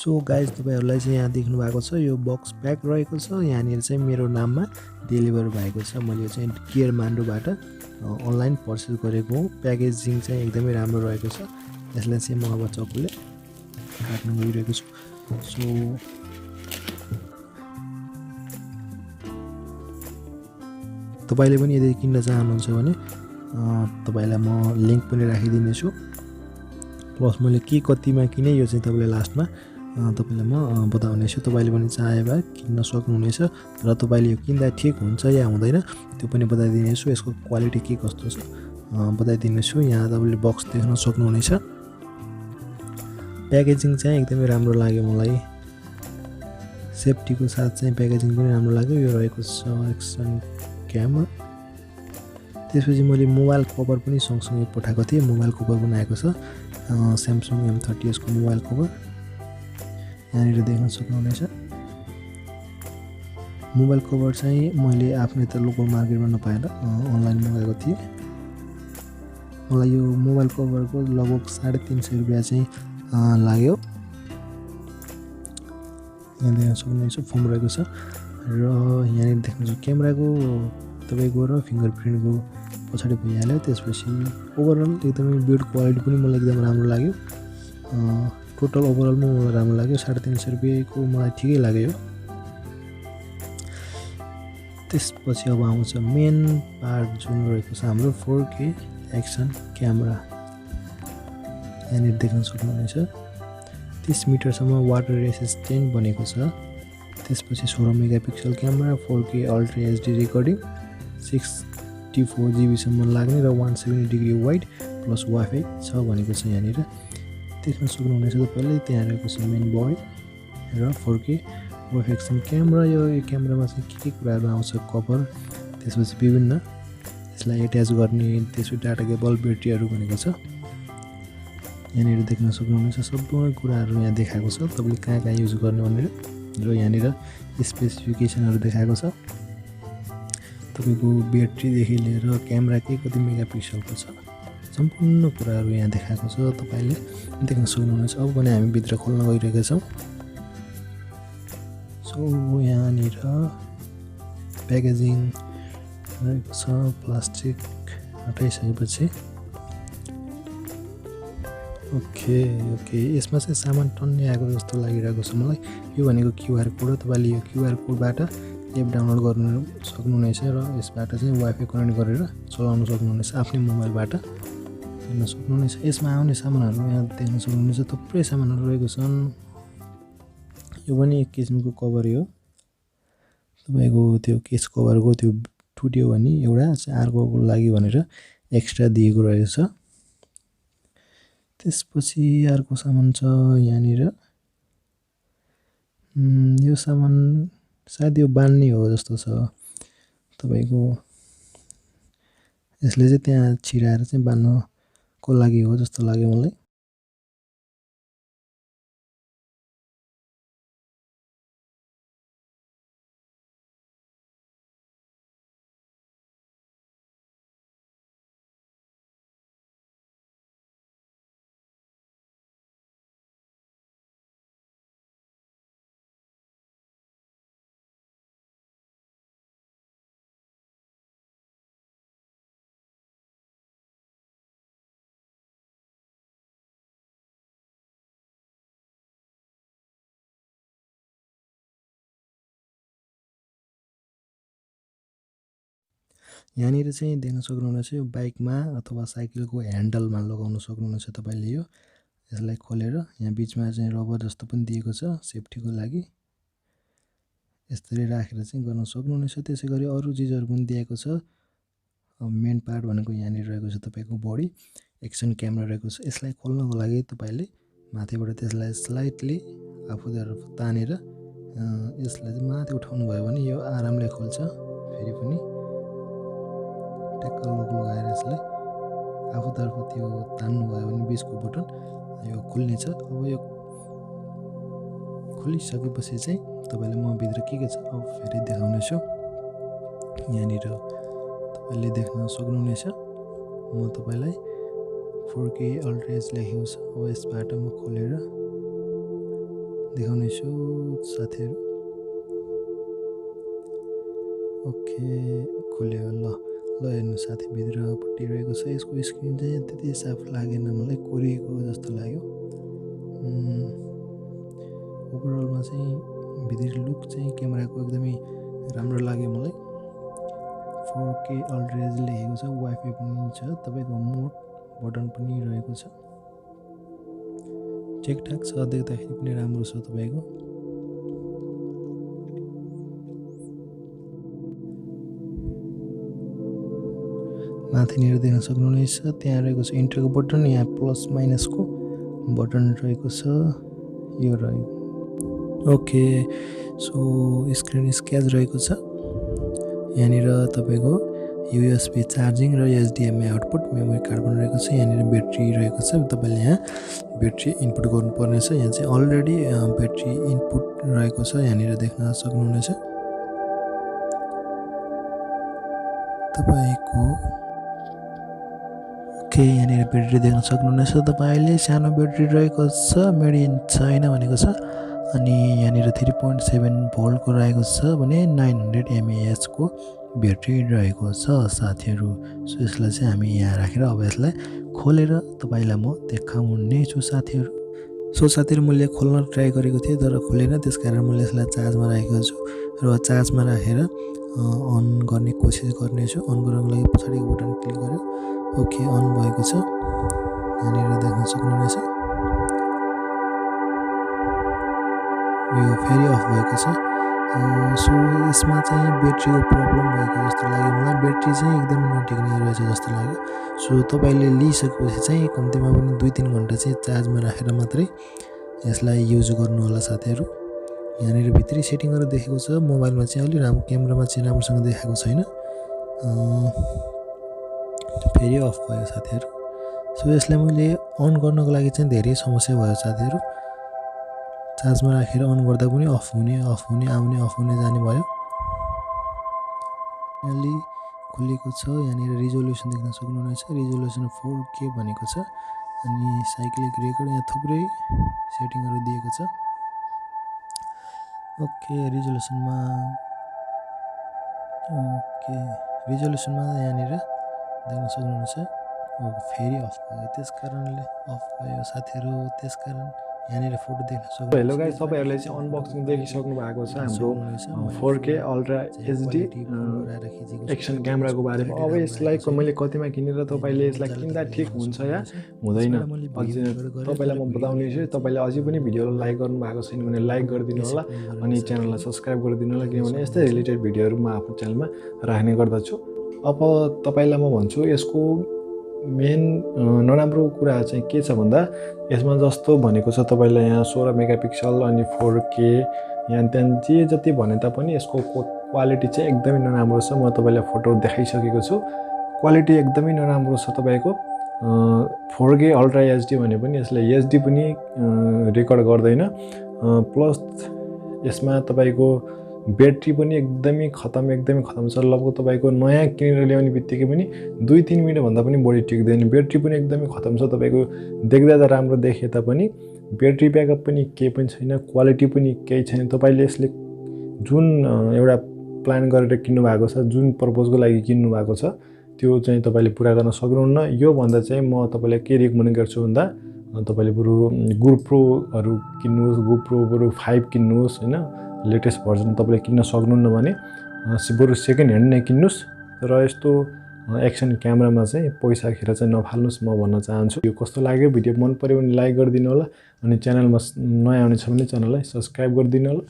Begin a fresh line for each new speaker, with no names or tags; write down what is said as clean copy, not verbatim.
So guys तपाईहरुलाई चाहिँ यहाँ देख्नु भएको छ यो बक्स प्याक रहेको छ यहाँनिर चाहिँ मेरो नाममा डेलिभर भएको छ मैले चाहिँ gearmanduबाट अनलाइन पर्चेस गरेको हो प्याकेजिङ चाहिँ एकदमै राम्रो रहेको छ यसलाई चाहिँ म अब चक्कुले काट्न गइरहेको छु सो तपाईले पनि यदि किन्न चाहनुहुन्छ भने तपाईलाई म लिंक पनि राखिदिने छु प्लस मैले के कतिमा किने यो चाहिँ तपाईले लास्टमा तपाईलाई म बताउने छु तपाईले पनि चाहे भए किन्न सक्नुहुनेछ र तपाईले यो किन्दा ठीक हुन्छ या हुँदैन त्यो पनि बताइदिने छु यसको क्वालिटी के कस्तो छ बताइदिने छु यहाँ तपाईले बक्स देख्न सक्नुहुनेछ प्याकेजिङ चाहिँ एकदमै राम्रो लाग्यो मलाई सेफ्टीको साथ चाहिँ प्याकेजिङ पनि राम्रो लाग्यो यो रहेको छ एक्सन क्यामेरा त्यसपछि मैले मोबाइल कभर पनि सँगसँगै पठाएको थिएँ मोबाइल कभर पनि आएको छ Samsung M30s को मोबाइल कभर यहाँनिर देख्न सक्नुहुनेछ मोबाइल कभर चाहिँ मैले आफ्नै त लोकल मार्केटमा नपाएर अनलाइन मगाएको थिएँ मलाई यो मोबाइल कभरको लगभग 350 रुपैयाँ चाहिँ लाग्यो यहाँ देख्न सक्नुहुनेछ फोम रहेको छ र यहाँनिर देख्नुहुन्छ क्यामेराको तपाईको र फिङ्गरप्रिन्टको पछाडी भइहाल्यो त्यसपछि ओभरअल एकदमै बिल्ड क्वालिटी पनि मलाई एकदम राम्रो लाग्यो टोटल ओभरअल मलाई राम्रो लाग्यो 350 रुपैयाँको मलाई ठिकै लाग्यो त्यसपछि अब आउँछ मेन पार्ट जुन रहेको छ हाम्रो 4K एक्सन क्यामेरा यहाँनिर देख्न सक्नुहुनेछ 30 मिटरसम्म वाटर रेसिस्टेन्ट बनेको छ त्यसपछि 16 megapixel camera 4K ultra HD recording 64 GB सम्म लाग्ने र 170 डिग्री वाइड प्लस वाइफाई छ भनेको छ यहाँनिर देख्न सक्नुहुनेछ तपाईले त्यहाँ रहेको छ मेन बडी र 4K वाइफाई एक्सन क्यामेरा यो क्यामेरामा चाहिँ के कुराहरु आउँछ कभर त्यसपछि विभिन्न यसलाई एट्याच गर्ने त्यसपछि डाटा केबल ब्याट्रीहरु भनेको छ यहाँनिर देख्न सक्नुहुनेछ सबै कुराहरु यहाँ देखाएको छ तपाईले कहाँ युज गर्ने भनेर र यहाँनिर स्पेसिफिकेसनहरु देखाएको छ तपाईको ब्याट्री देखि लिएर क्यामेरा के कति मेगापिक्सलको छ सम्पूर्ण कुराहरु यहाँ देखाएको छ तपाईले देख्न सक्नुहुनेछ अब भने हामी भित्र खोल्न गइरहेका छौं सो यहाँनिर प्याकेजिङ रहेको छ प्लास्टिक हटाइसकेपछि ओके यसमा चाहिँ सामान टन्नै आएको जस्तो लागिरहेको छ मलाई यो भनेको क्यूआर कोड हो तपाईले यो क्यूआर कोडबाट एप डाउनलोड गर्न सक्नुहुनेछ र यसबाट चाहिँ वाइफाई कनेक्ट गरेर चलाउन सक्नुहुनेछ आफ्नै मोबाइलबाट हेर्न सक्नुहुनेछ यसमा आउने सामानहरु यहाँ देख्न सक्नुहुनेछ थुप्रै सामानहरु रहेको छन् यो पनि एक किसिमको कभर हो तपाईको त्यो केस कभरको त्यो टुट्यो भने एउटा चाहिँ अर्कोको लागि भनेर एक्स्ट्रा दिएको रहेछ त्यसपछि अर्को सामान छ यहाँनिर यो सामान सायद यो बान्ने हो जस्तो छ तपाईको यसले चाहिँ त्यहाँ छिराएर चाहिँ बान्नको लागि हो जस्तो लाग्यो मलाई यहाँनिर चाहिँ देख्न सक्नुहुनेछ यो बाइकमा अथवा साइकलको ह्यान्डलमा लगाउन सक्नुहुनेछ तपाईले यो यसलाई खोलेर यहाँ बीचमा चाहिँ रबर जस्तो पनि दिएको छ सेफ्टीको लागि यसरी राखेर चाहिँ गर्न सक्नुहुनेछ त्यसैगरी अरु चीजहरु पनि दिएको छ मेन पार्ट भनेको यहाँनिर रहेको छ तपाईको बडी एक्सन क्यामेरा रहेको छ यसलाई खोल्नको लागि तपाईले माथिबाट त्यसलाई स्लाइटली आफूतर्फ तानेर यसलाई चाहिँ माथि उठाउनु भयो भने यो आरामले खोल्छ फेरि पनि टेक्कल लक लगाएर यसलाई आफूतर्फ त्यो तान्नु भयो भने बीचको बटन यो खुल्ने छ अब यो खोलिसकेपछि चाहिँ तपाईले म भित्र के छ अब फेरि देखाउने छु यहाँनिर तपाईले देख्न सक्नुहुनेछ म तपाईलाई 4K अल्ट्रा एच लेखेको छ अब यसबाट म खोलेर देखाउने छु साथीहरु। ओके खोल्यो ल हेर्नु साथी भित्रपट्टि रहेको छ। यसको स्क्रिन चाहिँ त्यति साफ लागेन मलाई, कोरिएको जस्तो लाग्यो। ओभरअलमा चाहिँ भित्री लुक चाहिँ क्यामेराको एकदमै राम्रो लाग्यो मलाई। 4K अल्ट्रा लेखेको छ, वाइफाई पनि छ, तपाईको मोड बटन पनि रहेको छ। ठिकठाक छ, देख्दाखेरि पनि राम्रो छ तपाईको। माथिनिर देख्न सक्नुहुनेछ, त्यहाँ रहेको छ इन्टरको बटन, यहाँ प्लस माइनसको बटन रहेको छ, यो रहेको। ओके सो स्क्रिन स्क्याच रहेको छ। यहाँनिर तपाईको USB चार्जिङ र HDMI आउटपुट, मेमोरी कार्ड पनि रहेको छ। यहाँनिर ब्याट्री रहेको छ, तपाईले यहाँ ब्याट्री इनपुट गर्नुपर्ने छ। यहाँ चाहिँ अलरेडी ब्याट्री इनपुट रहेको छ, यहाँनिर देख्न सक्नुहुनेछ तपाईको। ओके यहाँनिर ब्याट्री देख्न सक्नुहुनेछ तपाईले, सानो ब्याट्री रहेको छ, मेड इन चाइना भनेको छ। अनि यहाँनिर 3.7 भोल्टको रहेको छ भने 900 mAh को ब्याट्री रहेको छ साथीहरु। सो यसलाई चाहिँ हामी यहाँ राखेर अब यसलाई खोलेर तपाईलाई म देखाउने छु साथीहरु। सो साथीहरु मैले खोल्न ट्राई गरेको थिएँ तर खोलेन, त्यसकारण मैले यसलाई चार्जमा राखेको छु र चार्जमा राखेर अन गर्ने कोसिस गर्ने छु। अन गर्नको लागि पछाडीको बटन क्लिक गर्यो। ओके अन भएको छ, यहाँनिर देख्न सक्नुहुनेछ यो फेरि अफ भएको छ। सो यसमा चाहिँ ब्याट्रीको प्रब्लम भएको जस्तो लाग्यो मलाई, ब्याट्री चाहिँ एकदमै नटिक्ने रहेछ जस्तो लाग्यो। सो तपाईले लिइसकेपछि चाहिँ कम्तीमा पनि 2-3 घण्टा चाहिँ चार्जमा राखेर मात्रै यसलाई युज गर्नु होला साथीहरु। यहाँनिर भित्री सेटिङहरु देखेको छ, मोबाइलमा चाहिँ अलि राम्रो, क्यामेरामा चाहिँ राम्रोसँग देखाएको छैन। फेरि अफ भयो साथीहरु। सो यसलाई मैले अन गर्नको लागि चाहिँ धेरै समस्या भयो साथीहरु। चार्जमा राखेर अन गर्दा पनि अफ हुने आउने अफ हुने जाने भयो। फाइनली खुलेको छ। यहाँनिर रिजोल्युसन देख्न सक्नुहुनेछ, रिजोल्युसन 4K भनेको छ। अनि साइक्लिक रेकर्ड, यहाँ थुप्रै सेटिङहरु दिएको छ। ओके रिजोल्युसनमा यहाँनिर देख्न सक्नुहुनेछ फेरि अफ भयो, त्यसकारणले अफ भयो साथीहरु। त्यसकारण यहाँनिर फोटो देख्न सक्नुहुन्छ।
हेलो गाइस, तपाईहरुले चाहिँ अनबक्सिङ देखिसक्नु भएको छ हाम्रो 4K अल्ट्रा HD एक्सन क्यामेराको बारेमा। अब यसलाई मैले कतिमा किनेर तपाईले यसलाई किन्दा ठीक हुन्छ या हुँदैन अझै तपाईलाई म बताउने छु। तपाईले अझै पनि भिडियोलाई लाइक गर्नु भएको छैन भने लाइक गरिदिनु होला अनि च्यानललाई सब्स्क्राइब गरिदिनु होला, किनभने यस्तै रिलेटेड भिडियोहरु म आफ्नो च्यानलमा राख्ने गर्दछु। अब तपाईलाई म भन्छु यसको मेन नराम्रो कुरा चाहिँ के छ भन्दा यसमा जस्तो भनेको छ तपाईलाई यहाँ 16 मेगापिक्सल अनि 4K यहाँ त्यहाँ जे जति भने तापनि यसको क्वालिटी चाहिँ एकदमै नराम्रो छ। म तपाईलाई फोटो देखाइसकेको छु, क्वालिटी एकदमै नराम्रो छ तपाईको। 4K अल्ट्रा HD भने पनि यसले HD पनि रेकर्ड गर्दैन, प्लस यसमा तपाईको ब्याट्री पनि एकदमै खतम छ। लगभग तपाईको नयाँ किनेर ल्याउने बित्तिकै पनि 2-3 मिनेट भन्दा पनि बढी टिक्दैन। ब्याट्री पनि एकदमै खतम छ तपाईको, देख्दा त राम्रो देखे तापनि ब्याट्री ब्याकअप पनि केही पनि छैन, क्वालिटी पनि केही छैन। तपाईले यसले जुन एउटा प्लान गरेर किन्नु भएको छ, जुन पर्पजको लागि किन्नु भएको छ त्यो चाहिँ तपाईले पूरा गर्न सक्नुहुन्न। यो भन्दा चाहिँ म तपाईलाई के रिकमेन्ड गर्छु भन्दा तपाईले बरु GoProहरु किन्नुहोस्, GoPro बरु 5 किन्नुहोस् हैन, लेटेस्ट भर्जन तपाईले किन्न सक्नुहुन्न भने बरु सेकेन्ड ह्यान्ड नै किन्नुस्। र यस्तो एक्सन क्यामेरामा चाहिँ पैसा खेर चाहिँ नफाल्नुस् म भन्न चाहन्छु। यो कस्तो लाग्यो, भिडियो मन पर्यो भने लाइक गरिदिनु होला अनि च्यानलमा नयाँ आउनेछ भने च्यानललाई सब्स्क्राइब गरिदिनु होला।